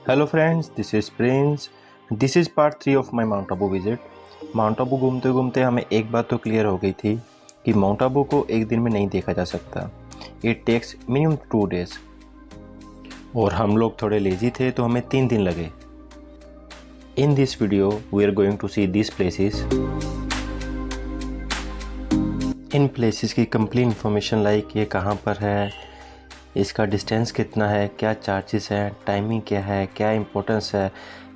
Hello friends, this is Prince. This is part 3 of my mount Abu visit. Mount Abu घूमते घूमते हमें एक बात तो क्लियर हो गई थी कि माउंट आबू को एक दिन में नहीं देखा जा सकता। इट टेक्स मिनिमम 2 डेज़ और हम लोग थोड़े लेज़ी थे तो हमें 3 दिन लगे। In this video we are going to see this places. इन प्लेसेस की कंप्लीट इन्फॉर्मेशन लाइक ये कहाँ पर है, इसका डिस्टेंस कितना है, क्या चार्जेस हैं, टाइमिंग क्या है, क्या इंपॉर्टेंस है,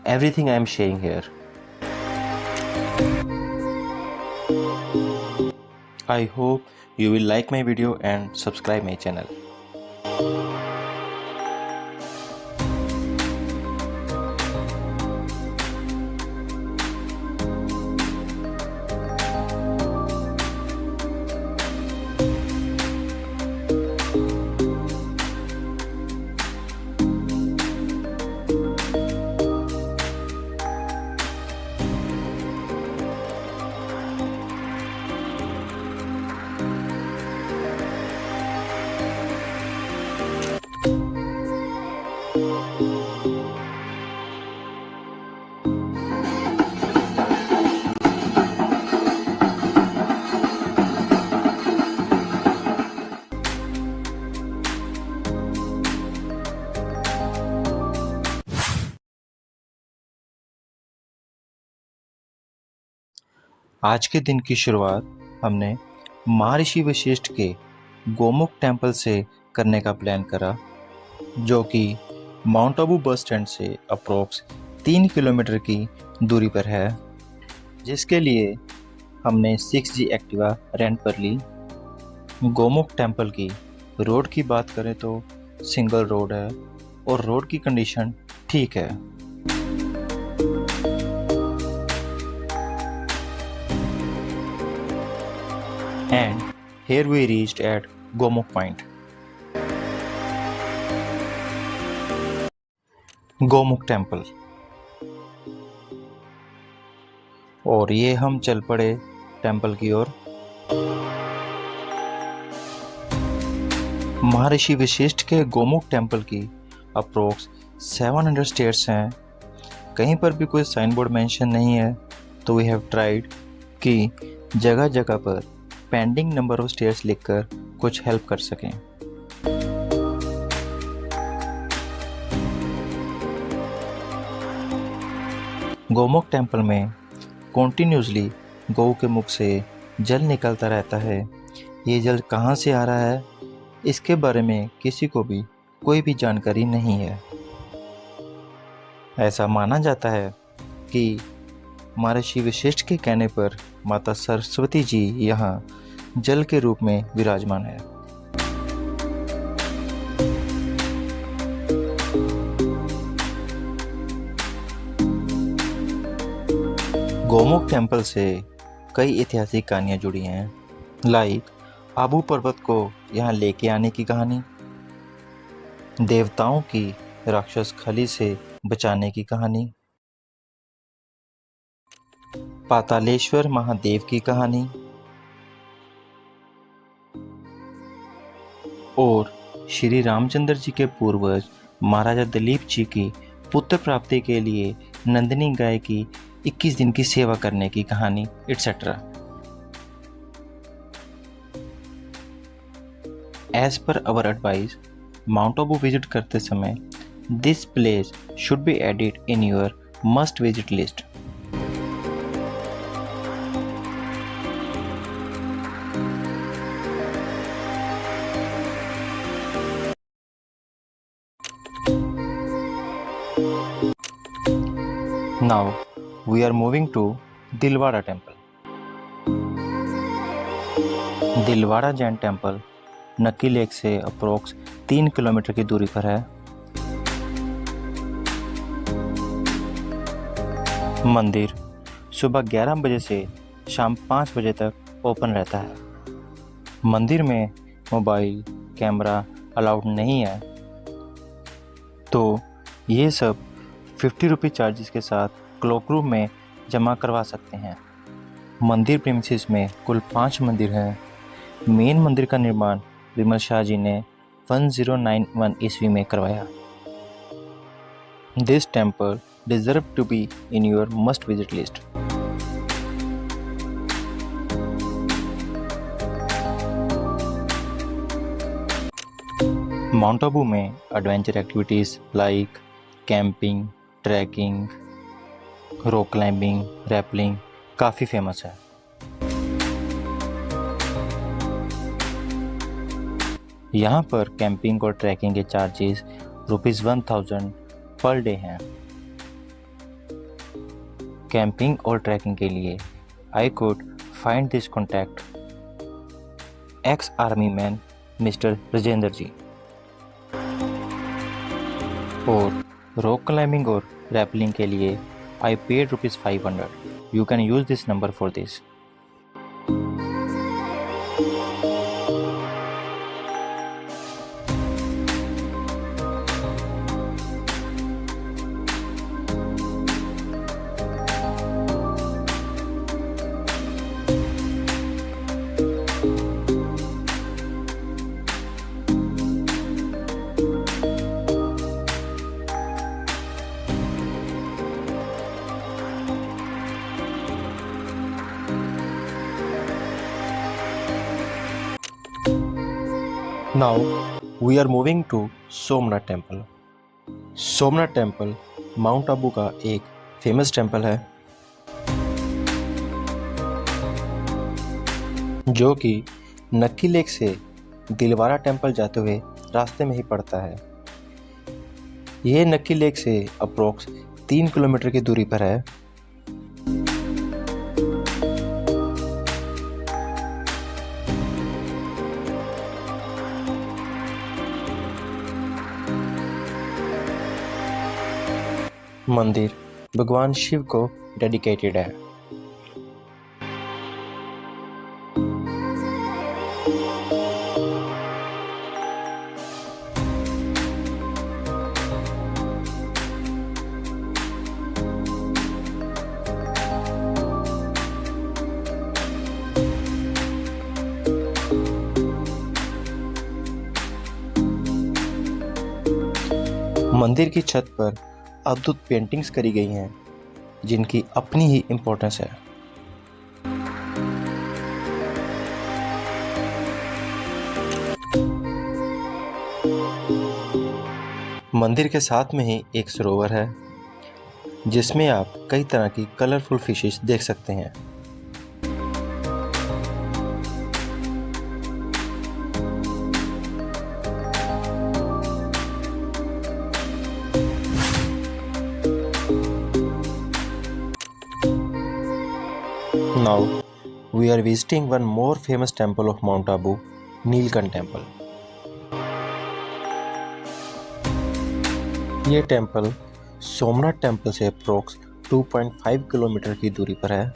everything I am sharing here. I hope you will like my video and subscribe my channel. आज के दिन की शुरुआत हमने महर्षि वशिष्ठ के गोमुख टेम्पल से करने का प्लान करा, जो कि माउंट आबू बस स्टैंड से अप्रोक्स 3 किलोमीटर की दूरी पर है, जिसके लिए हमने 6G एक्टिवा रेंट पर ली। गोमुख टेम्पल की रोड की बात करें तो सिंगल रोड है और रोड की कंडीशन ठीक है। And here we reached at Gomukh Point. Gomukh temple. और ये हम चल पड़े टेम्पल की ओर। महर्षि वशिष्ठ के गोमुख टेम्पल की अप्रोक्स 700 स्टेयर्स हैं। कहीं पर भी कोई साइन बोर्ड मेंशन नहीं है, तो वी हैव ट्राइड कि जगह जगह पर पेंडिंग नंबर ऑफ स्टेयर्स लिखकर कुछ हेल्प कर सकें। गोमुख टेम्पल में कॉन्टिन्यूसली गौ के मुख से जल निकलता रहता है। ये जल कहाँ से आ रहा है, इसके बारे में किसी को भी कोई भी जानकारी नहीं है। ऐसा माना जाता है कि महर्षि वशिष्ठ के कहने पर माता सरस्वती जी यहाँ जल के रूप में विराजमान है। गोमुख टेम्पल से कई ऐतिहासिक कहानियाँ जुड़ी हैं, लाइक आबू पर्वत को यहाँ लेके आने की कहानी, देवताओं की राक्षस खली से बचाने की कहानी, पातालेश्वर महादेव की कहानी और श्री रामचंद्र जी के पूर्वज महाराजा दिलीप जी की पुत्र प्राप्ति के लिए नंदिनी गाय की 21 दिन की सेवा करने की कहानी etcetera. As per our advice, mount Abu visit करते समय this place should be added in your must visit list. Now we are moving to Dilwara temple. Dilwara Jain temple Nakki lake से अप्रोक्स 3 किलोमीटर की दूरी पर है। मंदिर सुबह 11 बजे से शाम 5 बजे तक ओपन रहता है। मंदिर में मोबाइल कैमरा अलाउड नहीं है, तो ये सब 50 रुपये चार्जेस के साथ क्लॉक रूम में जमा करवा सकते हैं। मंदिर प्रीमिसेस में कुल 5 मंदिर हैं। मेन मंदिर का निर्माण विमल शाह जी ने 1091 ईस्वी में करवाया। This temple deserves to be in your must-visit list. Mount Abu में adventure activities like camping, trekking, rock climbing, rappelling काफ़ी फेमस है। यहाँ पर कैंपिंग और ट्रैकिंग के चार्जेस ₹1000 पर डे हैं। कैंपिंग और ट्रैकिंग के लिए I could find this contact ex army man mister Rajendra ji. और रॉक क्लाइंबिंग और रैपलिंग के लिए I paid ₹500। You can use this number for this. Now we are moving to Somnath temple. Somnath temple Mount Abu का एक famous temple है जो कि नक्की लेक से दिलवारा टेम्पल जाते हुए रास्ते में ही पड़ता है। यह नक्की लेक से अप्रोक्स 3 किलोमीटर की दूरी पर है। मंदिर भगवान शिव को डेडिकेटेड है। मंदिर की छत पर अद्भुत पेंटिंग्स करी गई हैं जिनकी अपनी ही इम्पोर्टेंस है। मंदिर के साथ में ही एक सरोवर है जिसमें आप कई तरह की कलरफुल फिशेस देख सकते हैं। Now we are visiting one more famous temple of Mount Abu, Neelkanth temple. ये टेम्पल सोमनाथ टेम्पल से अप्रोक्स 2.5 किलोमीटर की दूरी पर है।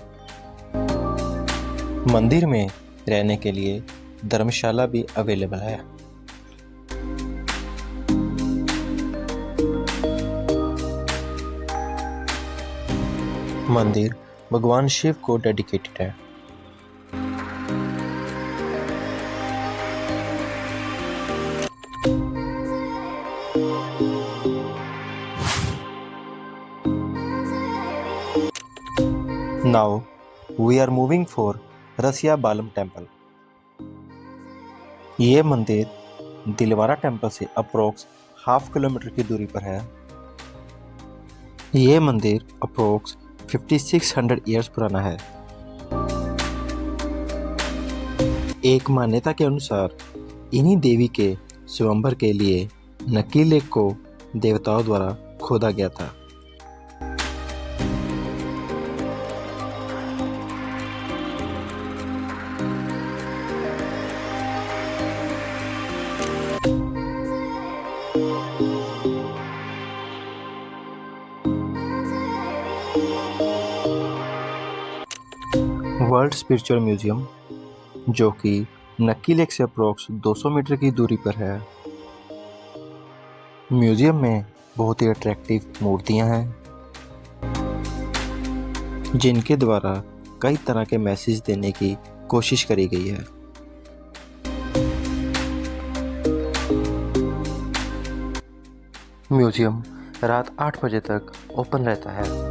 मंदिर में रहने के लिए धर्मशाला भी अवेलेबल है। मंदिर भगवान शिव को डेडिकेटेड है। Now we are moving for रसिया बालम टेम्पल। ये मंदिर दिलवारा टेम्पल से अप्रोक्स 1/2 किलोमीटर की दूरी पर है। ये मंदिर अप्रोक्स 5600 ईयर्स पुराना है। एक मान्यता के अनुसार इन्हीं देवी के स्वयंवर के लिए नक्की लेक को देवताओं द्वारा खोदा गया था। वर्ल्ड स्पिरिचुअल म्यूजियम जो कि नक्की लेक से अप्रोक्स 200 मीटर की दूरी पर है। म्यूजियम में बहुत ही अट्रैक्टिव मूर्तियां हैं जिनके द्वारा कई तरह के मैसेज देने की कोशिश करी गई है। म्यूजियम रात 8 बजे तक ओपन रहता है।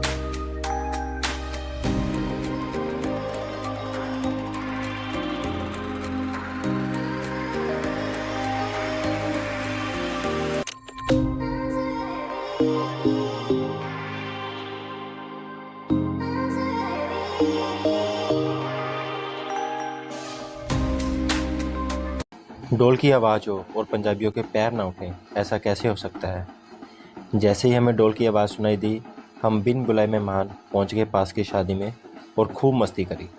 डोल की आवाज़ हो और पंजाबियों के पैर ना उठें, ऐसा कैसे हो सकता है। जैसे ही हमें डोल की आवाज़ सुनाई दी, हम बिन बुलाए मेहमान पहुंच गए पास की शादी में और खूब मस्ती करी।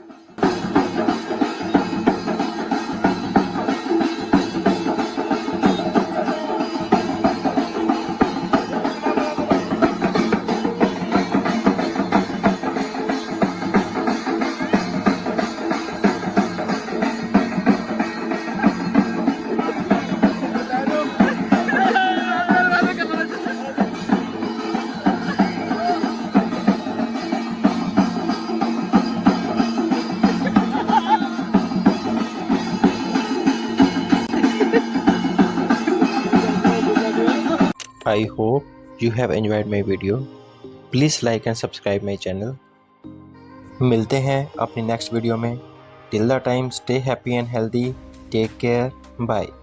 I hope you have enjoyed my video. Please like and subscribe my channel. मिलते हैं अपनी नेक्स्ट वीडियो में. Till the time, stay happy and healthy. Take care. Bye.